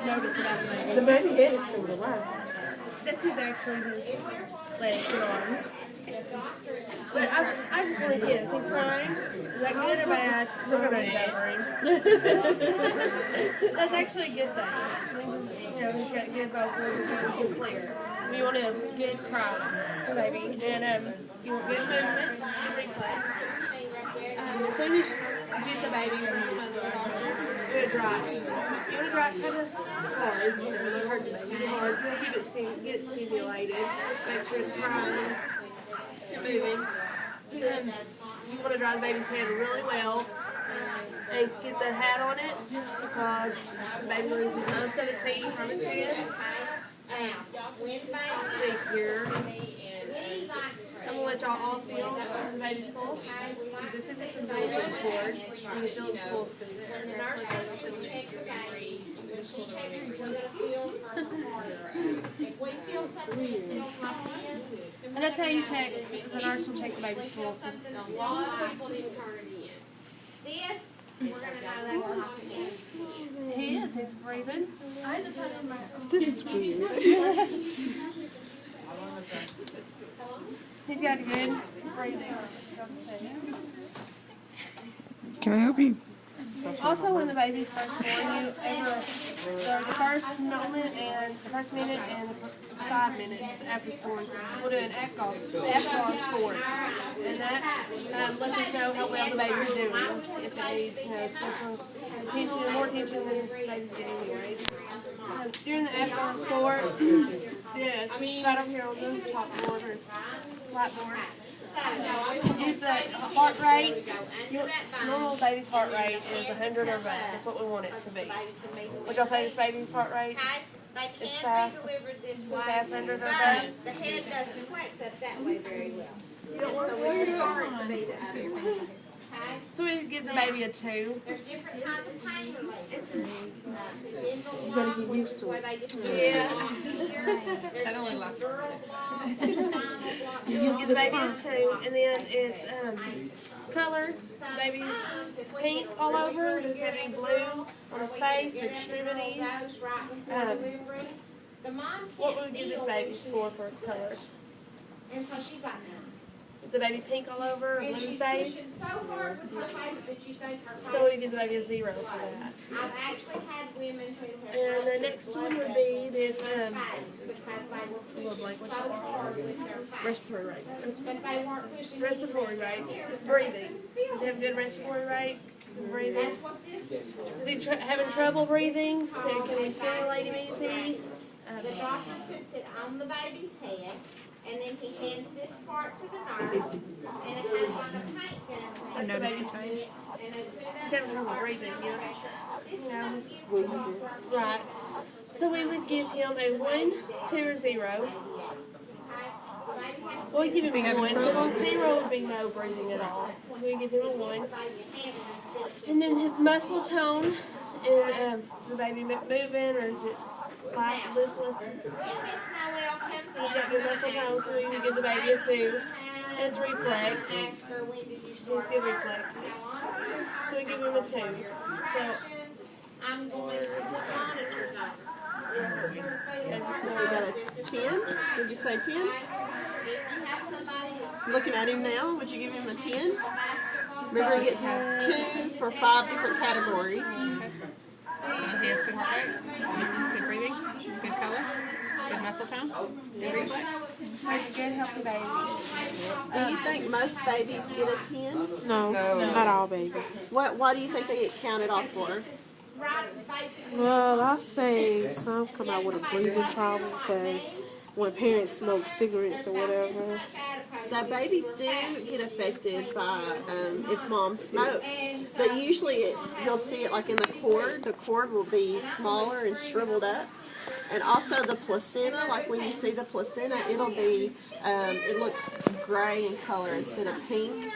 notice about the The baby. baby head is still alive. That's actually his legs and arms. But I just want to guess. He's crying. Is that good or bad? We're going to cover him. That's actually a good thing. You know, he's got good vocals and clear. You want a good cry, baby. And you want good movement and reflex. As soon as you get the baby from your mother's heart, do it dry. You want to dry it kind of hard, you know, not hard to baby, hard. Keep it get it stimulated. Make sure it's crying and moving. Then you want to dry the baby's head really well and get the hat on it because the baby loses most of its heat from its head. Let's see here. I'm going to let y'all all feel the baby's pulse. This isn't from Jules Ford. You can feel the pulse through there. And that's how you check. The nurse will check the baby's pulse. This, we're going to know that's not He is. He's breathing. This is weird. He's got good breathing. Can I help you? Also, when the baby's first born, the first moment and the first minute and 5 minutes after it's born, we'll do an AFGOS score, and that lets us know how well the baby's doing. If it needs, special attention, more attention than the baby's getting anyways. During the AFGOS score, right over here on the top board or blackboard. It's a heart rate. Normal baby's heart rate is 100 or above. That's what we want it to be. Would y'all say this baby's heart rate? They It's can fast. be delivered this way. Fast 100 or But above. the head doesn't flex up that way very well. You don't want So to we prefer it to be the other way. Okay? So we would give the baby a 2. There's different kinds of pain relievers. You better get used to Where it. they just Yeah. I don't really like You give the baby a 2, and then it's color. Baby pink all over. Does it have any blue on its face, extremities? What would we give this baby score for its color? And so she's like, no. Is the baby pink all over, And blue she's face? pushing so hard with her face that you think her face. So we give the baby a 0 for that. I've actually had women who have And the next one would be this face because they were pushing so hard with their face. respiratory rate. But they weren't pushing. Respiratory rate. It's breathing. Does it have good respiratory rate? Breathing. That's what this is. Is he having trouble breathing? Can we stimulate him easy? The doctor puts it on the baby's head, and then he hands this part to the nurse, and it has like a paint gun. That's the baby's pain. And they put He's it having trouble breathing, Squeeze it. Right. So we would give him a 1, 2, or 0. Well, we give him a 1. 0 would be no breathing at all. We give him a 1. And then his muscle tone, and is the baby moving, or is it light, listless? When Miss Noel comes He's got good muscle tone, so we can give the baby a 2. And it's reflex. ask her when did you He's start good reflexes. So we give him a 2. So I'm going to put monitors on. You got a 10? Did you say 10? If you have somebody that's Looking at him now, would you give him a 10? Remember, he gets 2 for 5 different categories. He has good heart rate, good breathing, good color, good muscle tone, good reflex. he's a good, healthy baby. Do you think most babies get a 10? No, not all babies. Why do you think they get counted off for? Well, I say some come out with a breathing problem because when parents smoke cigarettes or whatever. The babies do get affected by if mom smokes, but usually you'll see it like in the cord. The cord will be smaller and shriveled up. And also the placenta, like when you see the placenta, it'll be, it looks gray in color instead of pink.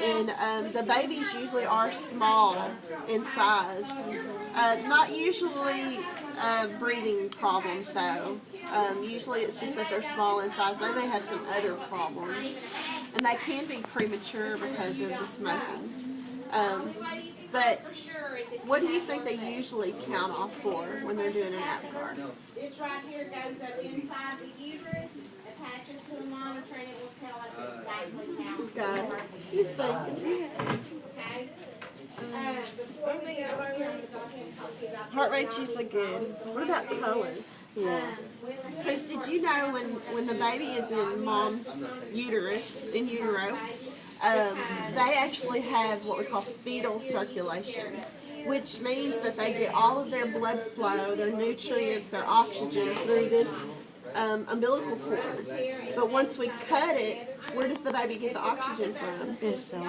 And the babies usually are small in size. Not usually breathing problems though. Usually it's just that they're small in size. They may have some other problems. And they can be premature because of the smoking. But What do you think they usually count off for when they're doing an APGAR? This right here goes up inside the uterus, attaches to the monitor, and it will tell us exactly how. Got it. You think? Okay? Before we go over, I'm gonna go ahead and talk to you about. Heart rate's usually good. What about color? Yeah. Because did you know when the baby is in mom's uterus, in utero, they actually have what we call fetal circulation, which means that they get all of their blood flow, their nutrients, their oxygen through this umbilical cord. But once we cut it, where does the baby get the oxygen from? It's so.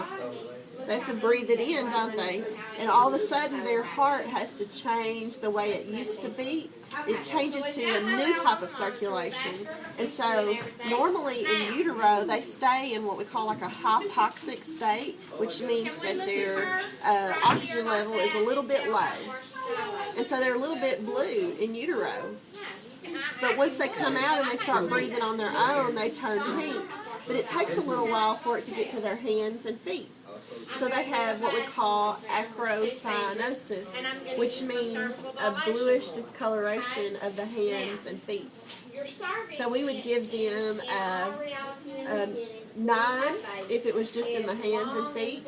They have to breathe it in, don't they? And all of a sudden their heart has to change the way it used to beat. It changes to a new type of circulation. And so normally in utero they stay in what we call like a hypoxic state, which means that their oxygen level is a little bit low. And so they're a little bit blue in utero. But once they come out and they start breathing on their own, they turn pink. But it takes a little while for it to get to their hands and feet. So they have what we call acrocyanosis, which means a bluish discoloration of the hands and feet. So we would give them a 9 if it was just in the hands and feet.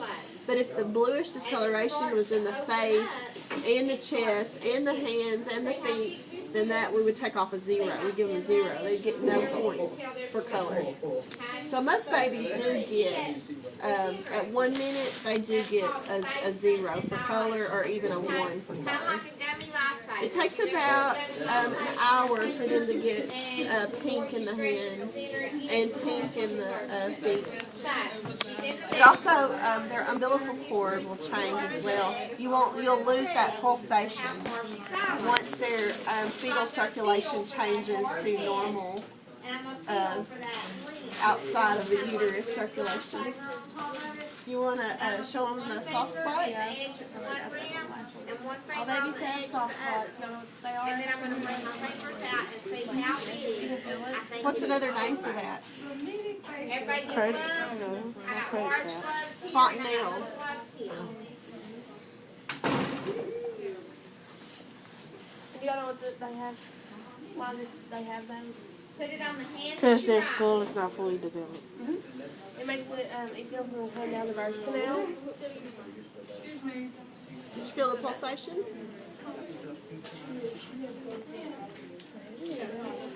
But if the bluish discoloration was in the face and the chest and the hands and the feet, then that we would take off a 0. We'd give them a 0. They'd get no points for color. So most babies do get, at 1 minute, they do get a 0 for color or even a 1 for color. It takes about an hour for them to get pink in the hands and pink in the feet. It also, their umbilical cord will change as well. You'll lose that pulsation once their fetal circulation changes to normal outside of the uterus circulation. You want to show them the soft spot? All babies have soft spots. You know what they are? And then I'm going to bring my fingers out and see how big I think. What's another name for that? Everybody get Credit. gloves? No, I not got credit orange card. gloves here. Fontanelle. And I got gloves here. Do y'all know what they have? Why do they have those? Put it on the hands. Because their and your skull is not fully developed. It makes it easier for them to come down the birth canal. Did you feel the pulsation?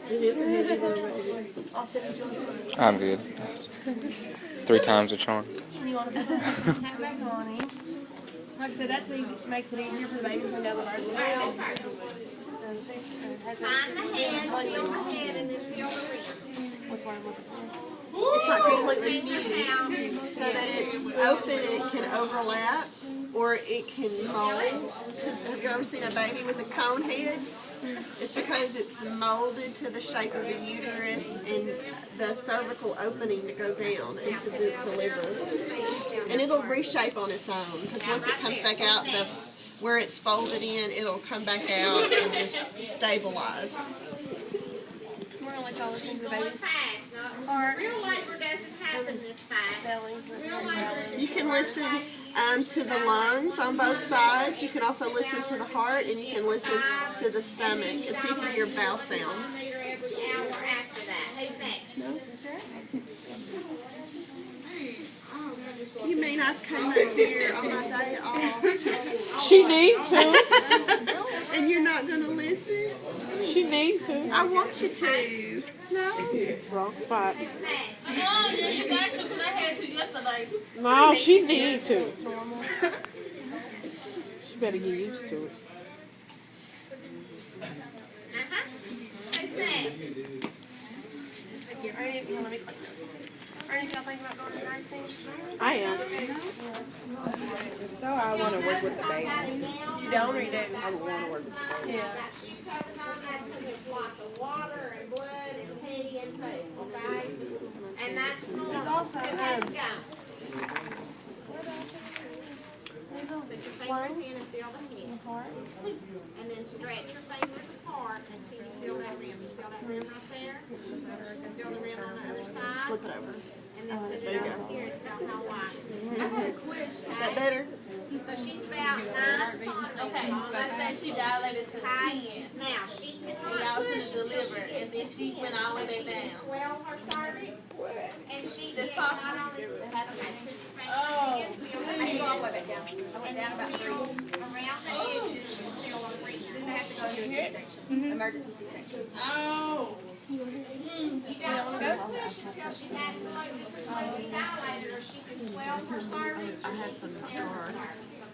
It is a heavy little baby. Austin, did you want to I'm good. 3 times a charm. You want to put the hat back on him? Like I said, that's easy, makes it easier for the baby to come down the birth canal. Find the head, feel the head, and then feel the rim. What's what I'm looking for? It's not completely fused, so that it's open and it can overlap, or it can mold. Have you ever seen a baby with a cone head? It's because it's molded to the shape of the uterus and the cervical opening to go down and to deliver. And it'll reshape on its own, because once it comes back out, where it's folded in, it'll come back out and just stabilize. We're going to let y'all listen to the Going baby fast. Now, real labor doesn't happen this fast. belly. Real labor. You can listen to the lungs on both sides. You can also listen to the heart, and you can listen to the stomach and see if you hear bowel sounds. Every hour after that. Who's next? You mean I came up here on my day off She need to. and you're not going to listen? She need to. I want you to. No? Wrong spot. Yeah, you got to, because I had to yesterday. No, she need to. She better get used to it. Who's next? Ernie, you want to make Ernie, y'all think about going to nursing? I am. So I want to work with the babies. You don't or you do? I would want to work with the babies. Yeah. There's lots of water and blood and pee and poop, okay? And that's normal. also, Who has to go? Put your fingers in and feel the head. And then stretch your fingers apart until you feel that rim. You feel that rim right there? Feel the rim on the other side? Flip it over. and then put it over here and tell how wide. I had a question. That better? So she's about 9 centimeters. Okay, so let's say she dilated to 10. Now, she And cannot y'all push should deliver, and then she went all the way back down. swell her cervix, and she That's gets not possible. only put your fingers, Oh. and then around the edges, she'll feel a breathe. Then they have to go to a C-section, emergency C-section. Oh. You don't push until she's absolutely completely dilated, or she can swell her cervix. I have some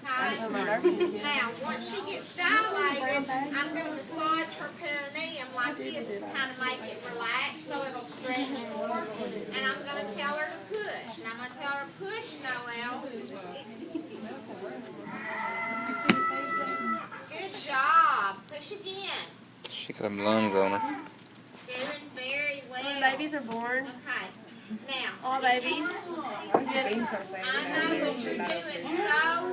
Okay? Now, once she gets dilated, I'm going to massage her perineum like this to kind of make it relax so it'll stretch more. And I'm going to tell her to push. And I'm going to tell her, push, Noelle. Good job. Push again. She got them lungs on her. Doing very well. When babies are born, Okay. Now, all babies, I know, but you're doing so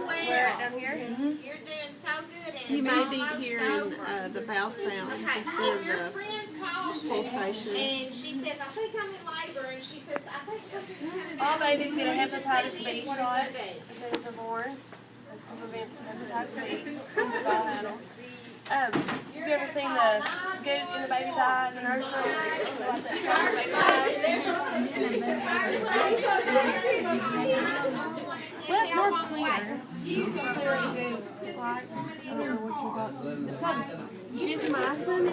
well. down here. You're doing so good, and You it's may be almost hearing over. the bowel sounds Okay, instead if your of the friend calls you pulsation. and she says, I think I'm in labor, and she says, I think something's coming All out. babies get a hepatitis See B this, what shot do you do? as soon as they're born. That's to prevent hepatitis B in the bowel. Have you ever seen the goop in the baby's eye in the nursery? Like that shot in the baby's eye? Well, it's more clear. You can clear the goop. Like, I don't know what you got. It's called gentamicin,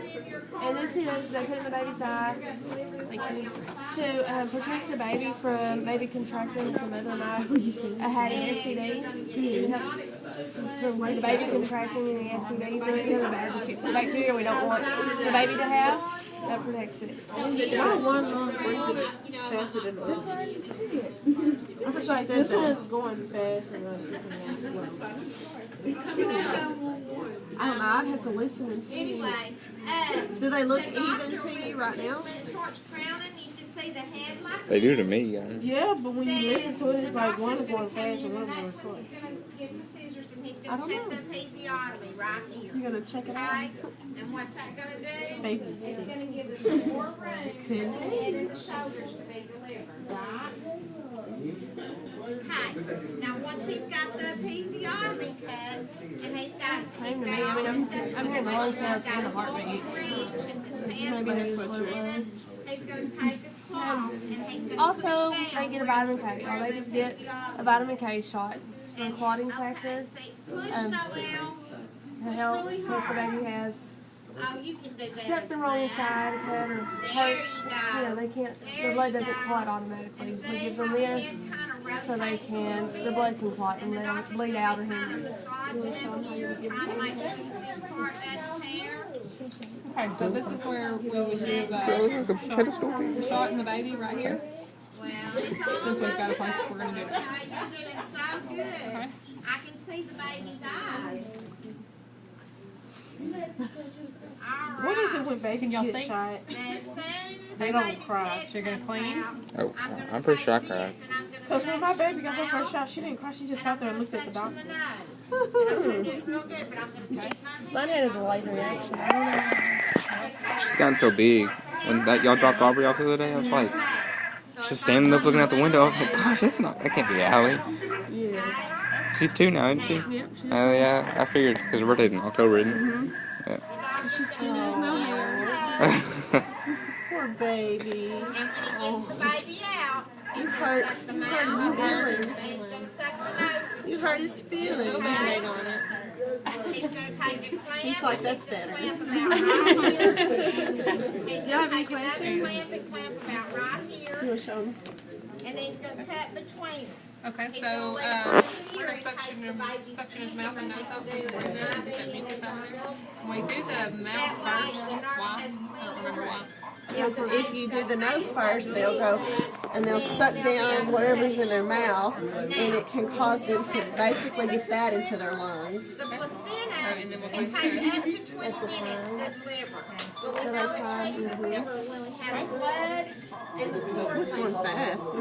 and this is they put it in the baby's eye to protect the baby from maybe contracting the mother might had an STD. It helps from the baby contracting any STD, so it's the bacteria we don't want the baby to have. That protects it. My one lung breathing faster than the other. I was like, this one going fast and this one slow. I don't know, I'd have to listen and see. Anyway, Do they look even to you right now? when it starts crowning, you can see the head like They do to me, guys. Yeah, but when you listen to it, it's like one is going fast and one is going slow. He's going to get the scissors and he's going to cut the episiotomy right here. You're gonna check it out? Okay? And what's that going to do? Baby It's sick. going to give us more room for the head and the shoulders to be delivered, right? Okay. Now, once he's got the episiotomy cut, and he's got Same to me. I mean, I'm hearing the lung sounds and the heartbeat. Maybe that's what you're He's going to take a cloth and he's going to Also, they get a vitamin K. All babies get a vitamin K shot for clotting factor push um, Noelle. to help in case the baby has Oh, you can do better except the than wrong that. side cut or There hurt. you go. You know, they can't. Their blood doesn't clot automatically. We give them this so they can. Their blood can clot and they don't bleed out or hemorrhage. Okay, so this is where we would give the shot in the baby right here. Since we've got a place, we're going to do it. You're doing so good. I can see the baby's eyes. What is it when babies y'all get think? shot? As soon as They the don't baby's cry. head She's gonna comes clean? out, Oh, I'm gonna I'm pretty sure I take cried. this and I'm gonna Because when my section baby got the her first mouth, shot, she didn't cry. She just and sat I'm there and gonna looked at the section doctor. the nose. And I'm gonna do it real good, but I'm gonna keep my hand. Mine had a delayed reaction. I don't know. She's gotten so big. When y'all dropped Aubrey off the other day, I was like, just standing up looking out the window. I was like, gosh, that can't be Allie. Yeah. She's 2 now, isn't she? Yep. Oh yeah, I figured because her birthday's in October, isn't it? Mm-hmm. Poor baby. And when he gets the baby out, he's gonna hurt- suck the you mouth, hurt his and he's gonna suck the nose. You hurt his feelings. He's gonna take a clamp. He's like, that's better. Clamp about right here. He's Y'all have gonna any take another questions? clamp and clamp about right here, You wanna show him? and then he's gonna cut between them. Okay, He's so gonna let we're it going to in suction case the baby's suction his sick. mouth and nose off and breathe in. That mucus out of there. When we do the That mouth way, first, the nurse why? has I don't remember why. Because if you do the nose first, they'll go and they'll suck down whatever's in their mouth, and it can cause them to basically get that into their lungs. The placenta and then we'll can go take through. up to 20 minutes to deliver. But we So know they time- it's ready to deliver when we have blood in the cord. It's going fast.